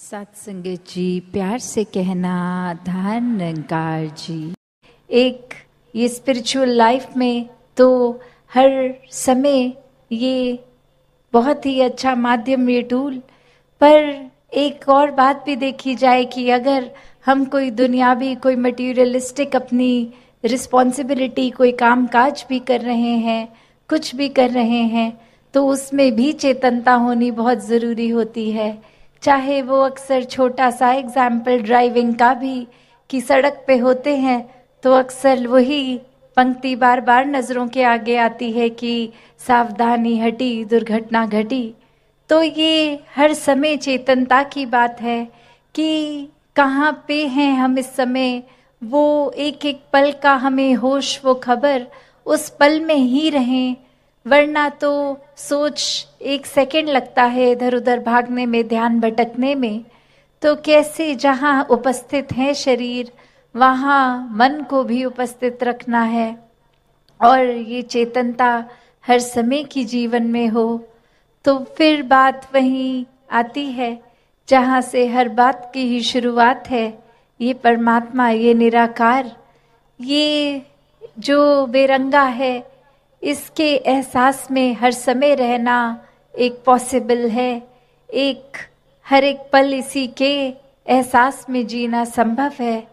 सत्संगत जी, प्यार से कहना धन निरंकार जी। एक ये स्पिरिचुअल लाइफ में तो हर समय ये बहुत ही अच्छा माध्यम, ये टूल। पर एक और बात भी देखी जाए कि अगर हम कोई दुनियावी, कोई मटीरियलिस्टिक अपनी रिस्पॉन्सिबिलिटी, कोई काम काज भी कर रहे हैं, कुछ भी कर रहे हैं, तो उसमें भी चेतनता होनी बहुत ज़रूरी होती है। चाहे वो अक्सर छोटा सा एग्जाम्पल ड्राइविंग का भी, कि सड़क पे होते हैं तो अक्सर वही पंक्ति बार बार नज़रों के आगे आती है कि सावधानी हटी दुर्घटना घटी। तो ये हर समय चेतनता की बात है कि कहाँ पे हैं हम इस समय। वो एक एक पल का हमें होश, वो खबर, उस पल में ही रहें, वरना तो सोच एक सेकंड लगता है इधर उधर भागने में, ध्यान भटकने में। तो कैसे जहाँ उपस्थित है शरीर, वहाँ मन को भी उपस्थित रखना है और ये चेतनता हर समय की जीवन में हो। तो फिर बात वहीं आती है जहाँ से हर बात की ही शुरुआत है। ये परमात्मा, ये निराकार, ये जो बेरंगा है, इसके एहसास में हर समय रहना एक पॉसिबल है। एक हर एक पल इसी के एहसास में जीना संभव है।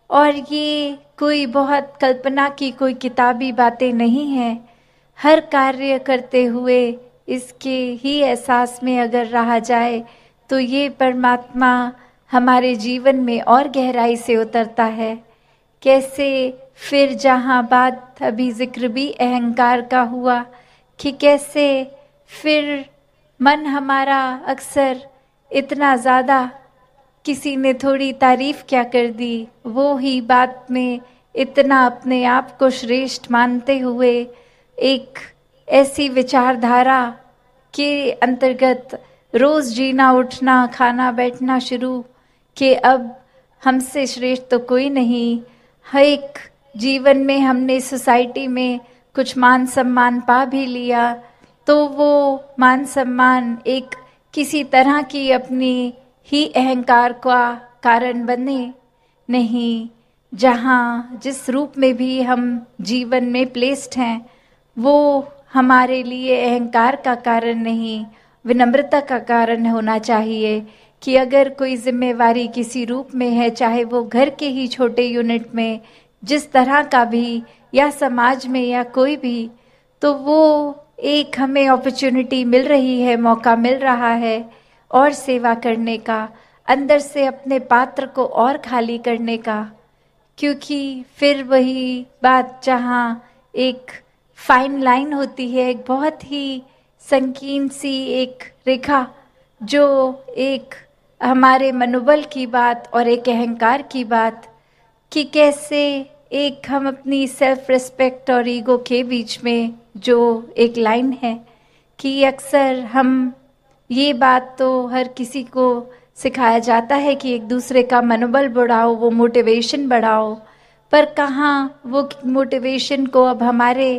और ये कोई बहुत कल्पना की कोई किताबी बातें नहीं हैं। हर कार्य करते हुए इसके ही एहसास में अगर रहा जाए तो ये परमात्मा हमारे जीवन में और गहराई से उतरता है। कैसे फिर जहाँ बात अभी जिक्र भी अहंकार का हुआ कि कैसे फिर मन हमारा अक्सर इतना ज़्यादा, किसी ने थोड़ी तारीफ क्या कर दी, वो ही बात में इतना अपने आप को श्रेष्ठ मानते हुए एक ऐसी विचारधारा के अंतर्गत रोज़ जीना उठना खाना बैठना शुरू कि अब हमसे श्रेष्ठ तो कोई नहीं। हर एक जीवन में हमने सोसाइटी में कुछ मान सम्मान पा भी लिया तो वो मान सम्मान एक किसी तरह की अपनी ही अहंकार का कारण बने नहीं। जहाँ जिस रूप में भी हम जीवन में प्लेस्ड हैं, वो हमारे लिए अहंकार का कारण नहीं, विनम्रता का कारण होना चाहिए। कि अगर कोई जिम्मेवारी किसी रूप में है, चाहे वो घर के ही छोटे यूनिट में जिस तरह का भी, या समाज में या कोई भी, तो वो एक हमें अपॉर्चुनिटी मिल रही है, मौका मिल रहा है और सेवा करने का, अंदर से अपने पात्र को और खाली करने का। क्योंकि फिर वही बात जहाँ एक फाइन लाइन होती है, एक बहुत ही संकीर्ण सी एक रेखा, जो एक हमारे मनोबल की बात और एक अहंकार की बात, कि कैसे एक हम अपनी सेल्फ रिस्पेक्ट और ईगो के बीच में जो एक लाइन है, कि अक्सर हम ये बात तो हर किसी को सिखाया जाता है कि एक दूसरे का मनोबल बढ़ाओ, वो मोटिवेशन बढ़ाओ। पर कहाँ वो मोटिवेशन को अब हमारे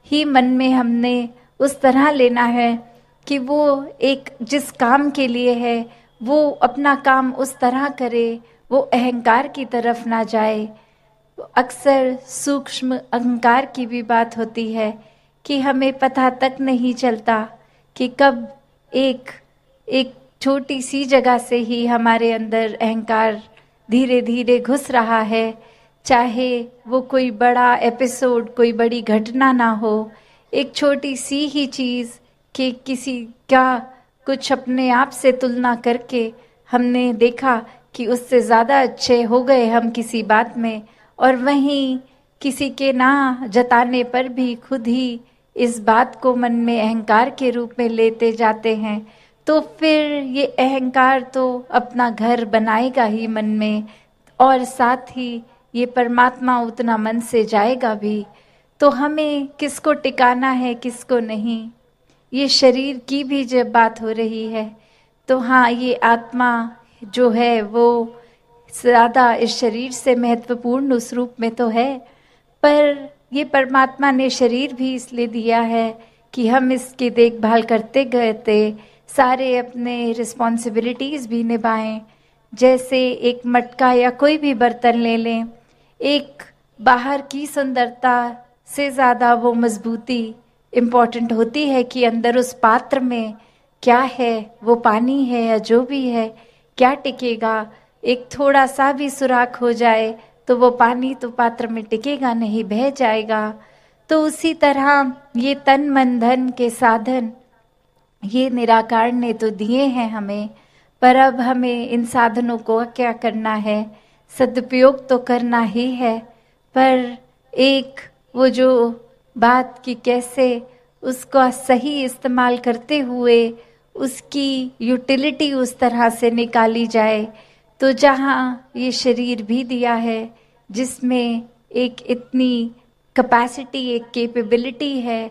ही मन में हमने उस तरह लेना है कि वो एक जिस काम के लिए है वो अपना काम उस तरह करे, वो अहंकार की तरफ ना जाए। अक्सर सूक्ष्म अहंकार की भी बात होती है कि हमें पता तक नहीं चलता कि कब एक छोटी सी जगह से ही हमारे अंदर अहंकार धीरे धीरे घुस रहा है। चाहे वो कोई बड़ा एपिसोड, कोई बड़ी घटना ना हो, एक छोटी सी ही चीज़ कि किसी का कुछ अपने आप से तुलना करके हमने देखा कि उससे ज़्यादा अच्छे हो गए हम किसी बात में, और वहीं किसी के ना जताने पर भी खुद ही इस बात को मन में अहंकार के रूप में लेते जाते हैं। तो फिर ये अहंकार तो अपना घर बनाएगा ही मन में, और साथ ही ये परमात्मा उतना मन से जाएगा भी। तो हमें किसको टिकाना है, किसको नहीं, ये शरीर की भी जब बात हो रही है तो हाँ, ये आत्मा जो है वो ज़्यादा इस शरीर से महत्वपूर्ण उस रूप में तो है। पर ये परमात्मा ने शरीर भी इसलिए दिया है कि हम इसकी देखभाल करते गए थे, सारे अपने रिस्पॉन्सिबिलिटीज़ भी निभाएं, जैसे एक मटका या कोई भी बर्तन ले लें, एक बाहर की सुंदरता से ज़्यादा वो मजबूती इम्पॉर्टेंट होती है कि अंदर उस पात्र में क्या है, वो पानी है या जो भी है, क्या टिकेगा। एक थोड़ा सा भी सुराख हो जाए तो वो पानी तो पात्र में टिकेगा नहीं, बह जाएगा। तो उसी तरह ये तन मन धन के साधन ये निराकार ने तो दिए हैं हमें, पर अब हमें इन साधनों को क्या करना है, सदुपयोग तो करना ही है। पर एक वो जो बात कि कैसे उसका सही इस्तेमाल करते हुए उसकी यूटिलिटी उस तरह से निकाली जाए। तो जहाँ ये शरीर भी दिया है जिसमें एक इतनी कैपेसिटी, एक कैपेबिलिटी है,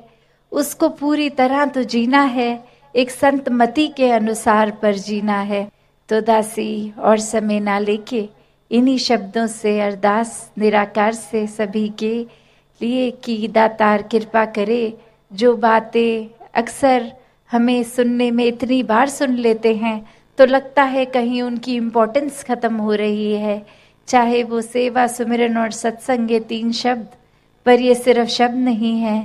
उसको पूरी तरह तो जीना है, एक संत मति के अनुसार पर जीना है। तो दासी और समय ना लेके इन्हीं शब्दों से अरदास निराकार से सभी के लिए कि दातार कृपा करे। जो बातें अक्सर हमें सुनने में इतनी बार सुन लेते हैं तो लगता है कहीं उनकी इम्पोर्टेंस खत्म हो रही है, चाहे वो सेवा, सुमिरन और सत्संग ये 3 शब्द, पर ये सिर्फ शब्द नहीं है,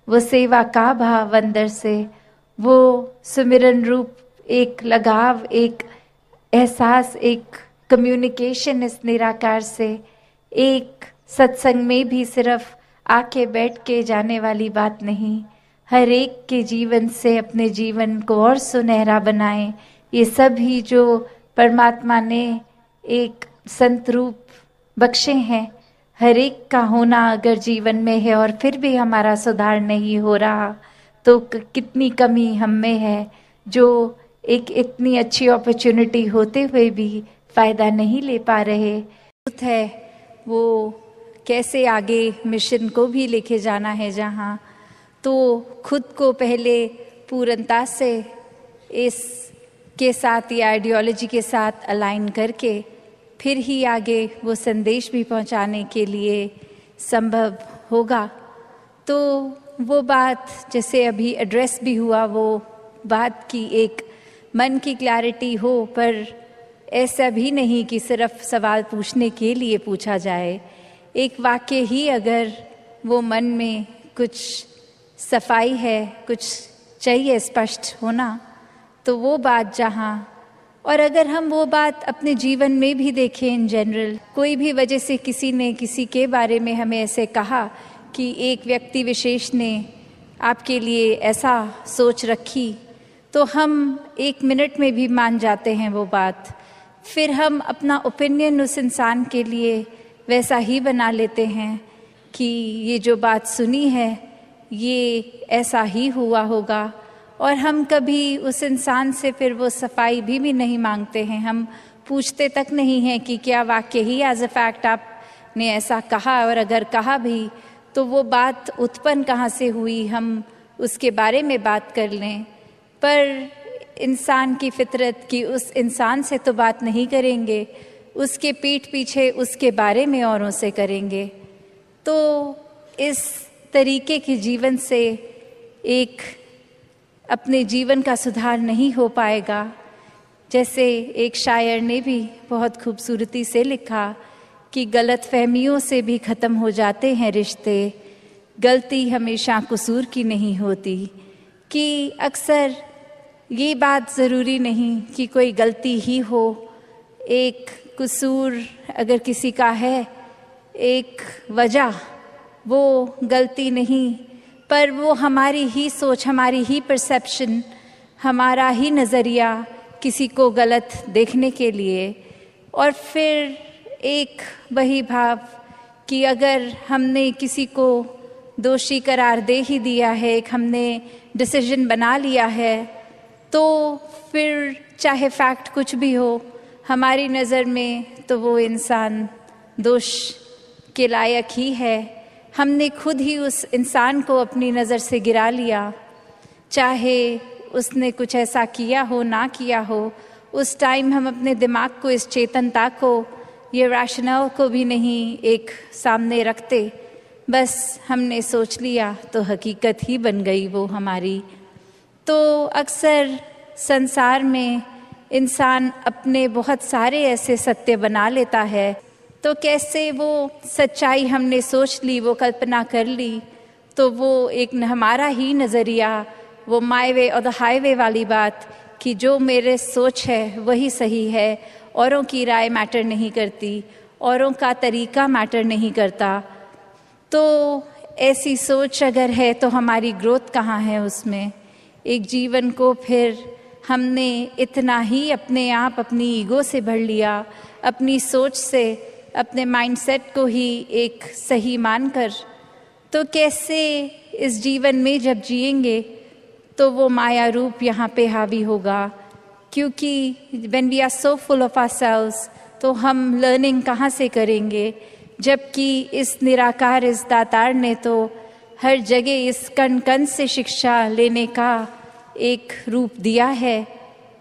वो सेवा का भाव अंदर से, वो सुमिरन रूप एक लगाव, एक एहसास, एक कम्युनिकेशन इस निराकार से। एक सत्संग में भी सिर्फ आके बैठ के जाने वाली बात नहीं, हर एक के जीवन से अपने जीवन को और सुनहरा बनाएं। ये सभी जो परमात्मा ने एक संत रूप बख्शे हैं, हर एक का होना अगर जीवन में है और फिर भी हमारा सुधार नहीं हो रहा तो कितनी कमी हम में है, जो एक इतनी अच्छी अपॉर्चुनिटी होते हुए भी फ़ायदा नहीं ले पा रहे है। वो कैसे आगे मिशन को भी लेके जाना है, जहाँ तो खुद को पहले पूर्णता से इस के साथ या आइडियोलॉजी के साथ अलाइन करके फिर ही आगे वो संदेश भी पहुंचाने के लिए संभव होगा। तो वो बात जैसे अभी एड्रेस भी हुआ, वो बात की एक मन की क्लैरिटी हो, पर ऐसा भी नहीं कि सिर्फ सवाल पूछने के लिए पूछा जाए। एक वाक्य ही अगर वो मन में कुछ सफाई है, कुछ चाहिए स्पष्ट होना, तो वो बात जहाँ, और अगर हम वो बात अपने जीवन में भी देखें इन जनरल, कोई भी वजह से किसी ने किसी के बारे में हमें ऐसे कहा कि एक व्यक्ति विशेष ने आपके लिए ऐसा सोच रखी, तो हम 1 मिनट में भी मान जाते हैं वो बात। फिर हम अपना ओपिनियन उस इंसान के लिए वैसा ही बना लेते हैं कि ये जो बात सुनी है ये ऐसा ही हुआ होगा, और हम कभी उस इंसान से फिर वो सफाई भी नहीं मांगते हैं। हम पूछते तक नहीं हैं कि क्या वाकई ही एज अ फैक्ट आपने ऐसा कहा, और अगर कहा भी तो वो बात उत्पन्न कहाँ से हुई, हम उसके बारे में बात कर लें। पर इंसान की फितरत की उस इंसान से तो बात नहीं करेंगे, उसके पीठ पीछे उसके बारे में औरों से करेंगे। तो इस तरीके के जीवन से एक अपने जीवन का सुधार नहीं हो पाएगा। जैसे एक शायर ने भी बहुत खूबसूरती से लिखा कि गलत फहमियों से भी ख़त्म हो जाते हैं रिश्ते, गलती हमेशा कसूर की नहीं होती। कि अक्सर ये बात ज़रूरी नहीं कि कोई गलती ही हो, एक कसूर अगर किसी का है, एक वजह, वो गलती नहीं, पर वो हमारी ही सोच, हमारी ही परसेप्शन, हमारा ही नज़रिया किसी को गलत देखने के लिए। और फिर एक वही भाव कि अगर हमने किसी को दोषी करार दे ही दिया है, एक हमने डिसीजन बना लिया है, तो फिर चाहे फैक्ट कुछ भी हो, हमारी नज़र में तो वो इंसान दोष के लायक ही है। हमने खुद ही उस इंसान को अपनी नज़र से गिरा लिया, चाहे उसने कुछ ऐसा किया हो ना किया हो। उस टाइम हम अपने दिमाग को, इस चेतनता को, ये रैशनल को भी नहीं एक सामने रखते, बस हमने सोच लिया तो हकीकत ही बन गई वो हमारी। तो अक्सर संसार में इंसान अपने बहुत सारे ऐसे सत्य बना लेता है, तो कैसे वो सच्चाई हमने सोच ली, वो कल्पना कर ली, तो वो एक हमारा ही नज़रिया, वो माय वे और द हाईवे वाली बात कि जो मेरे सोच है वही सही है, औरों की राय मैटर नहीं करती, औरों का तरीका मैटर नहीं करता। तो ऐसी सोच अगर है तो हमारी ग्रोथ कहाँ है उसमें? एक जीवन को फिर हमने इतना ही अपने आप अपनी ईगो से भर लिया, अपनी सोच से, अपने माइंडसेट को ही एक सही मानकर, तो कैसे इस जीवन में जब जिएंगे तो वो माया रूप यहाँ पे हावी होगा? क्योंकि when we are so full of ourselves, तो हम लर्निंग कहाँ से करेंगे? जबकि इस निराकार, इस दातार ने तो हर जगह इस कण कण से शिक्षा लेने का एक रूप दिया है।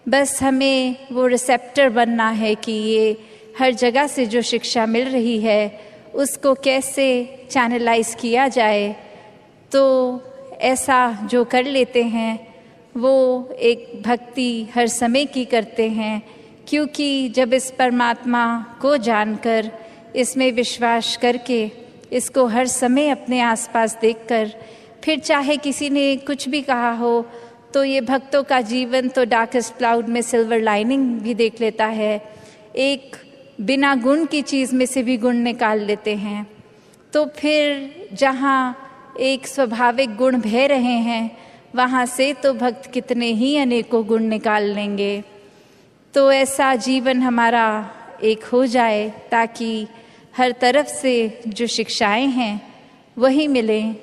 बस हमें वो रिसेप्टर बनना है कि ये हर जगह से जो शिक्षा मिल रही है उसको कैसे चैनलाइज किया जाए। तो ऐसा जो कर लेते हैं वो एक भक्ति हर समय की करते हैं, क्योंकि जब इस परमात्मा को जानकर, इसमें विश्वास करके, इसको हर समय अपने आसपास देखकर, फिर चाहे किसी ने कुछ भी कहा हो, तो ये भक्तों का जीवन तो डार्केस्ट क्लाउड में सिल्वर लाइनिंग भी देख लेता है। एक बिना गुण की चीज़ में से भी गुण निकाल लेते हैं। तो फिर जहाँ एक स्वाभाविक गुण बह रहे हैं, वहाँ से तो भक्त कितने ही अनेकों गुण निकाल लेंगे। तो ऐसा जीवन हमारा एक हो जाए ताकि हर तरफ से जो शिक्षाएं हैं वही मिलें।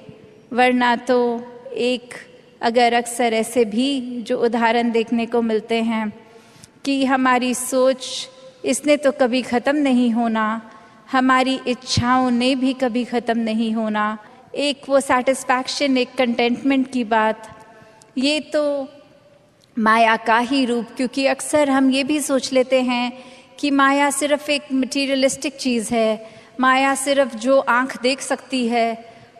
वरना तो एक अगर अक्सर ऐसे भी जो उदाहरण देखने को मिलते हैं कि हमारी सोच, इसने तो कभी ख़त्म नहीं होना, हमारी इच्छाओं ने भी कभी ख़त्म नहीं होना, एक वो सैटिस्फैक्शन, एक कंटेंटमेंट की बात, ये तो माया का ही रूप। क्योंकि अक्सर हम ये भी सोच लेते हैं कि माया सिर्फ एक मटीरियलिस्टिक चीज़ है, माया सिर्फ जो आँख देख सकती है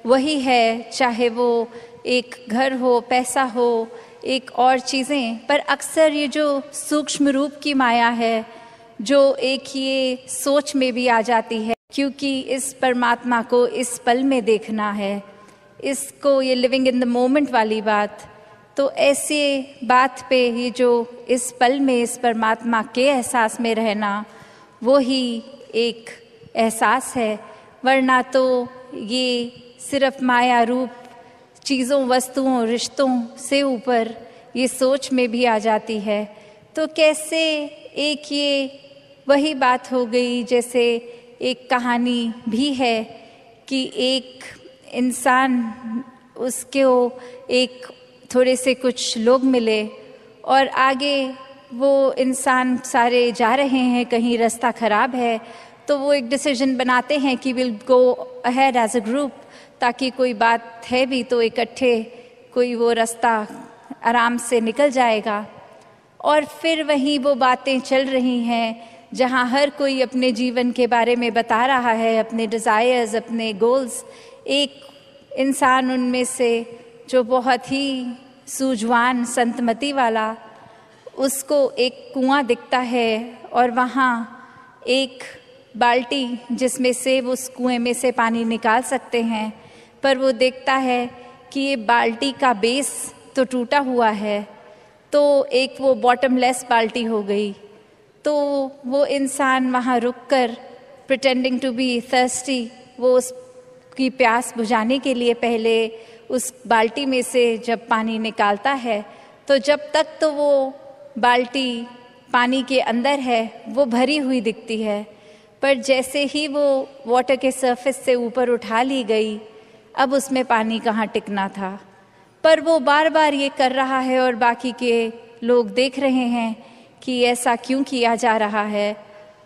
वही है, चाहे वो एक घर हो, पैसा हो, एक और चीज़ें। पर अक्सर ये जो सूक्ष्म रूप की माया है, जो एक ये सोच में भी आ जाती है, क्योंकि इस परमात्मा को इस पल में देखना है, इसको ये लिविंग इन द मोमेंट वाली बात। तो ऐसे बात पे ये जो इस पल में इस परमात्मा के एहसास में रहना, वो ही एक एहसास है। वरना तो ये सिर्फ माया रूप चीज़ों, वस्तुओं, रिश्तों से ऊपर ये सोच में भी आ जाती है। तो कैसे एक ये वही बात हो गई, जैसे एक कहानी भी है कि एक इंसान, उसको एक थोड़े से कुछ लोग मिले और आगे वो इंसान सारे जा रहे हैं, कहीं रास्ता ख़राब है, तो वो एक डिसीजन बनाते हैं कि will go ahead as a group, ताकि कोई बात है भी तो इकट्ठे कोई वो रास्ता आराम से निकल जाएगा। और फिर वहीं वो बातें चल रही हैं जहाँ हर कोई अपने जीवन के बारे में बता रहा है, अपने डिज़ायर्स, अपने गोल्स। एक इंसान उनमें से जो बहुत ही सूझवान, संतमति वाला, उसको एक कुआं दिखता है और वहाँ एक बाल्टी जिसमें से वो उस कुएं में से पानी निकाल सकते हैं, पर वो देखता है कि ये बाल्टी का बेस तो टूटा हुआ है, तो एक वो बॉटमलेस बाल्टी हो गई। तो वो इंसान वहाँ रुककर प्रिटेंडिंग टू बी थर्स्टी, वो उसकी प्यास बुझाने के लिए पहले उस बाल्टी में से जब पानी निकालता है, तो जब तक तो वो बाल्टी पानी के अंदर है वो भरी हुई दिखती है, पर जैसे ही वो वाटर के सरफेस से ऊपर उठा ली गई, अब उसमें पानी कहाँ टिकना था। पर वो बार बार ये कर रहा है और बाकी के लोग देख रहे हैं कि ऐसा क्यों किया जा रहा है।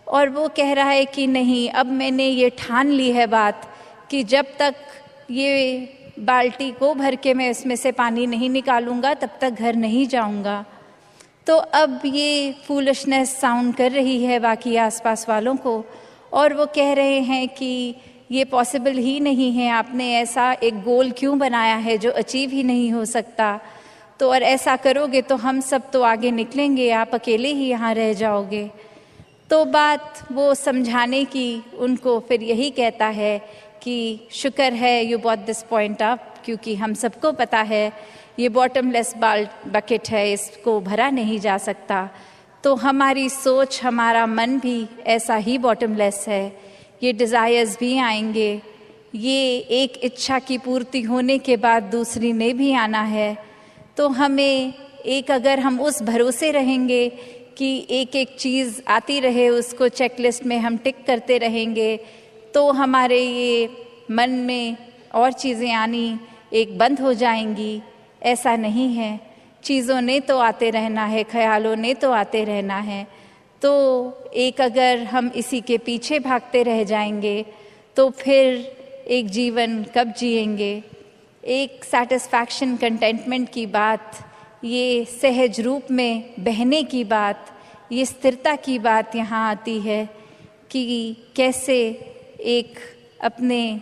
और वो कह रहा है कि नहीं, अब मैंने ये ठान ली है बात कि जब तक ये बाल्टी को भर के मैं इसमें से पानी नहीं निकालूंगा तब तक घर नहीं जाऊंगा। तो अब ये फूलिशनेस साउंड कर रही है बाकी आसपास वालों को, और वो कह रहे हैं कि ये पॉसिबल ही नहीं है, आपने ऐसा एक गोल क्यों बनाया है जो अचीव ही नहीं हो सकता। तो और ऐसा करोगे तो हम सब तो आगे निकलेंगे, आप अकेले ही यहाँ रह जाओगे। तो बात वो समझाने की उनको फिर यही कहता है कि शुक्र है you bought this point up, क्योंकि हम सबको पता है ये बॉटमलेस बकेट है, इसको भरा नहीं जा सकता। तो हमारी सोच, हमारा मन भी ऐसा ही बॉटमलेस है। ये डिज़ायर्स भी आएंगे, ये एक इच्छा की पूर्ति होने के बाद दूसरी ने भी आना है। तो हमें एक, अगर हम उस भरोसे रहेंगे कि एक एक चीज़ आती रहे, उसको चेकलिस्ट में हम टिक करते रहेंगे, तो हमारे ये मन में और चीज़ें आनी एक बंद हो जाएंगी। ऐसा नहीं है, चीज़ों ने तो आते रहना है, ख्यालों ने तो आते रहना है। तो एक अगर हम इसी के पीछे भागते रह जाएंगे तो फिर एक जीवन कब जिएंगे। एक सेटिस्फैक्शन, कंटेंटमेंट की बात, ये सहज रूप में बहने की बात, ये स्थिरता की बात यहाँ आती है कि कैसे एक अपने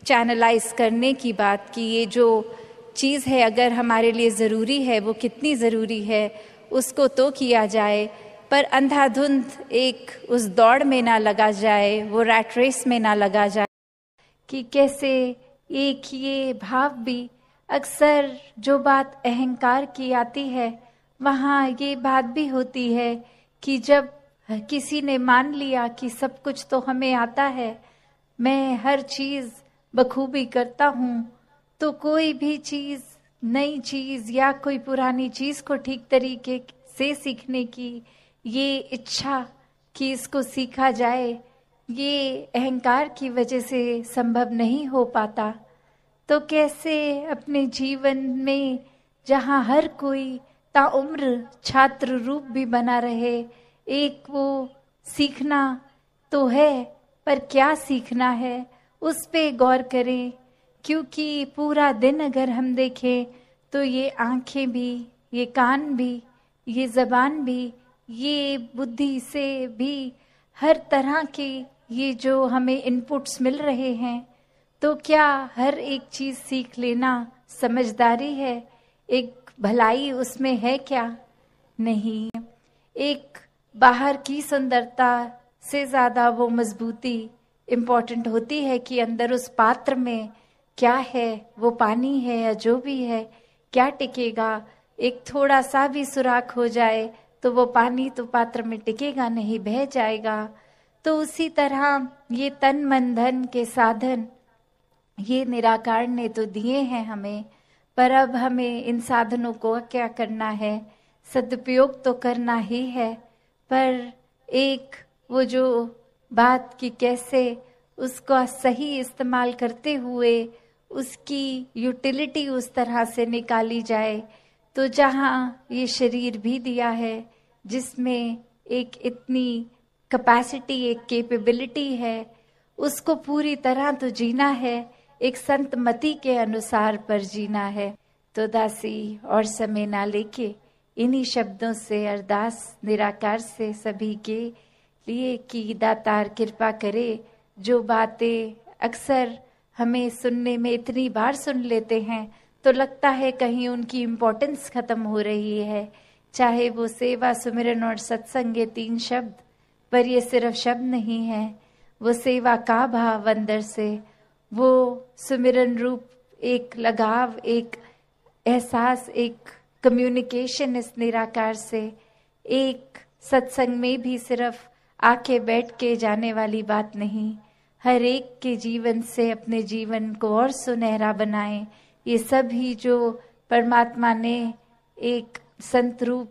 चैनलाइज करने की बात, कि ये जो चीज़ है अगर हमारे लिए ज़रूरी है, वो कितनी ज़रूरी है उसको तो किया जाए, पर अंधाधुंध एक उस दौड़ में ना लगा जाए, वो रैट रेस में ना लगा जाए। कि कैसे एक ये भाव भी, अक्सर जो बात अहंकार की आती है वहाँ ये बात भी होती है कि जब किसी ने मान लिया कि सब कुछ तो हमें आता है, मैं हर चीज़ बखूबी करता हूँ, तो कोई भी चीज़, नई चीज़ या कोई पुरानी चीज़ को ठीक तरीके से सीखने की ये इच्छा कि इसको सीखा जाए, ये अहंकार की वजह से संभव नहीं हो पाता। तो कैसे अपने जीवन में जहाँ हर कोई ताउम्र छात्र रूप भी बना रहे, एक वो सीखना तो है, पर क्या सीखना है उस पे गौर करें। क्योंकि पूरा दिन अगर हम देखें तो ये आँखें भी, ये कान भी, ये ज़बान भी, ये बुद्धि से भी, हर तरह के ये जो हमें इनपुट्स मिल रहे हैं, तो क्या हर एक चीज़ सीख लेना समझदारी है? एक भलाई उसमें है क्या? नहीं। एक बाहर की सुंदरता से ज़्यादा वो मजबूती इम्पोर्टेंट होती है कि अंदर उस पात्र में क्या है, वो पानी है या जो भी है, क्या टिकेगा। एक थोड़ा सा भी सुराख हो जाए तो वो पानी तो पात्र में टिकेगा नहीं, बह जाएगा। तो उसी तरह ये तन मन धन के साधन ये निराकार ने तो दिए हैं हमें, पर अब हमें इन साधनों को क्या करना है? सदुपयोग तो करना ही है, पर एक वो जो बात कि कैसे उसका सही इस्तेमाल करते हुए उसकी यूटिलिटी उस तरह से निकाली जाए। तो जहाँ ये शरीर भी दिया है जिसमें एक इतनी कैपेसिटी, एक कैपेबिलिटी है, उसको पूरी तरह तो जीना है, एक संत मति के अनुसार पर जीना है। तो दासी और समय ना लेके इन्हीं शब्दों से अरदास निराकार से सभी के लिए कि दातार कृपा करे। जो बातें अक्सर हमें सुनने में इतनी बार सुन लेते हैं तो लगता है कहीं उनकी इम्पोर्टेंस खत्म हो रही है, चाहे वो सेवा, सुमिरन और सत्संग ये 3 शब्द, पर ये सिर्फ शब्द नहीं है, वो सेवा का भाव अंदर से, वो सुमिरन रूप एक लगाव, एक एहसास, एक कम्युनिकेशन इस निराकार से। एक सत्संग में भी सिर्फ आके बैठ के जाने वाली बात नहीं, हर एक के जीवन से अपने जीवन को और सुनहरा बनाएं। ये सभी जो परमात्मा ने एक संत रूप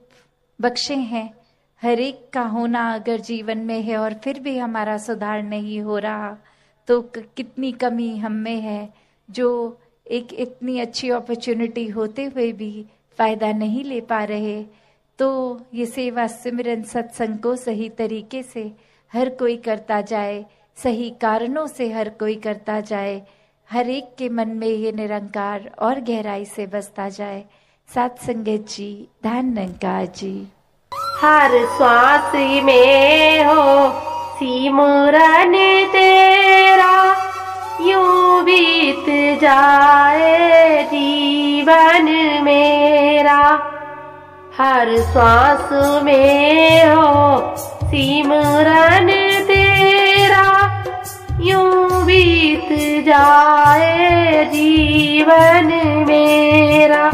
बख्शे हैं, हर एक का होना अगर जीवन में है और फिर भी हमारा सुधार नहीं हो रहा तो कितनी कमी हम में है, जो एक इतनी अच्छी अपॉर्चुनिटी होते हुए भी फायदा नहीं ले पा रहे। तो ये सेवा सिमरन सत्संग को सही तरीके से हर कोई करता जाए, सही कारणों से हर कोई करता जाए, हर एक के मन में ये निरंकार और गहराई से बसता जाए। सात संगत जी, धन निरंकार जी। हर श्वास में हो सिमरन तेरा, यूं बीत जाए जीवन मेरा। मेरा, हर श्वास में हो सिमरन तेरा, यूं बीत जाए जीवन मेरा।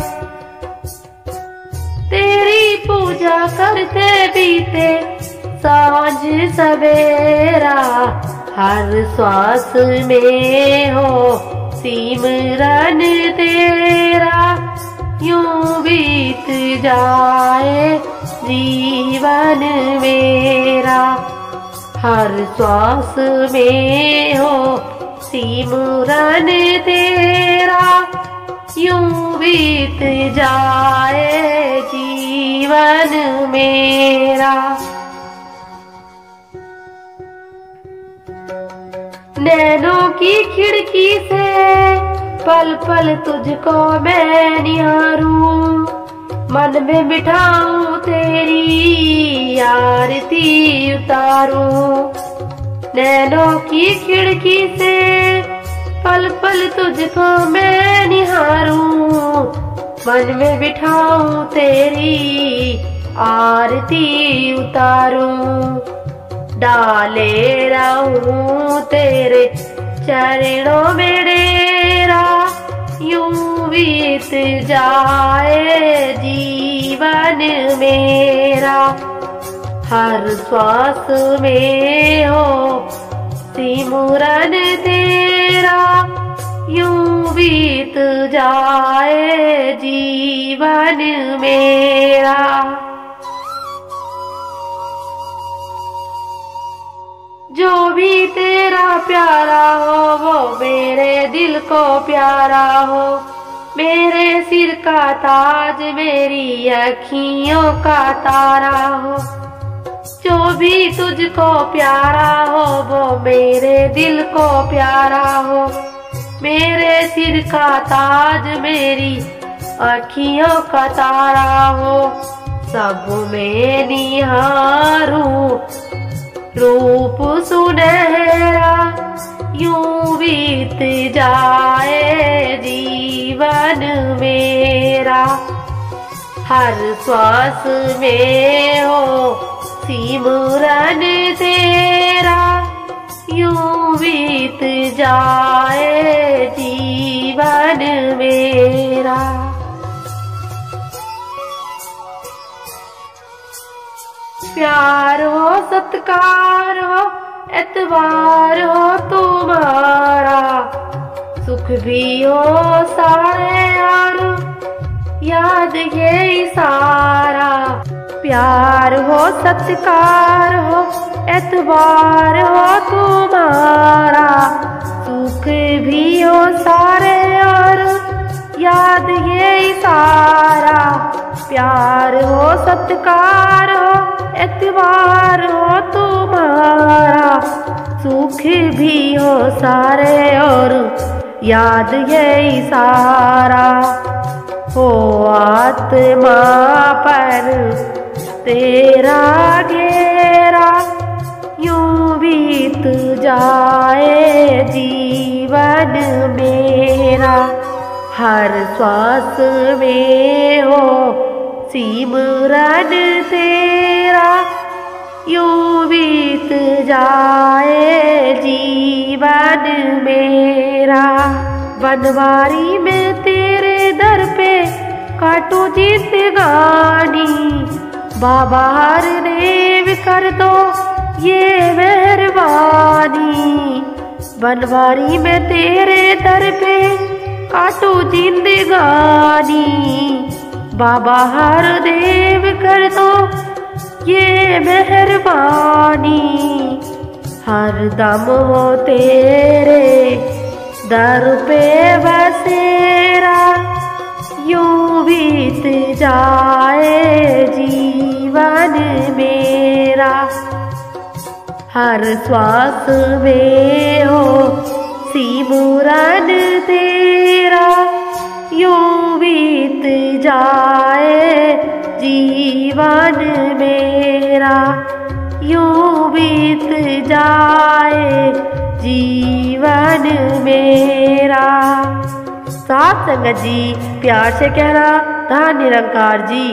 तेरी पूजा करते बीते सांझ सवेरा, हर श्वास में हो सिमरन तेरा, यूं बीत जाए जीवन मेरा। हर श्वास में हो सिमरन तेरा, यूं बीत जाए जीवन मेरा। नैनों की खिड़की से पल पल तुझको मैं निहारूं, मन में बिठाऊं तेरी आरती उतारूं। नैनों की खिड़की से पल पल तुझको मैं निहारूं, मन में बिठाऊं तेरी आरती उतारूं। डाले रहूं तेरे चरणों में डेरा, यूं बीत जाए जीवन मेरा। हर श्वास में हो सिमरन तेरा, यूं बीत जाए जीवन मेरा। जो भी तेरा प्यारा हो वो मेरे दिल को प्यारा हो, मेरे सिर का ताज मेरी अखियों का तारा हो। जो भी तुझको प्यारा हो वो मेरे दिल को प्यारा हो, मेरे सिर का ताज मेरी अखियों का तारा हो। सब में निहारूं रूप सुनहरा, यूं बीत जाए जीवन मेरा। हर श्वास में हो सिमरन तेरा, यूं बीत जाए जीवन मेरा। प्यार हो सत्कार हो एतबार हो तुम्हारा, सुख भी हो सारे और याद ये सारा। प्यार हो सत्कार हो एतबार हो तुम्हारा, सुख भी हो सारे और याद ये सारा। प्यार हो सत्कार हो एतबार हो तुम्हारा, सुख भी हो सारे और याद ये सारा। हो आत्मा पर तेरा घेरा, यूं बीत जाए जीवन मेरा। हर श्वास में हो सिमरन तेरा, यूं बीत जाए जीवन मेरा। बनवारी में तेरे दर पे काटू जिंदगानी, बाबा हर देव कर दो ये मेहरबानी। बनवारी में तेरे दर पे काटू जिंदगानी, बाबा हर देव कर दो ये मेहरबानी। हर दम हो तेरे दर पे बसेरा, यूं बीत जाए जीवन मेरा। हर श्वास में हो सिमरन तेरा, यूं बीत जाए जीवन मेरा। यूं बीत जाए जीवन मेरा। साथ संगत जी प्यार से कहना धन निरंकार जी।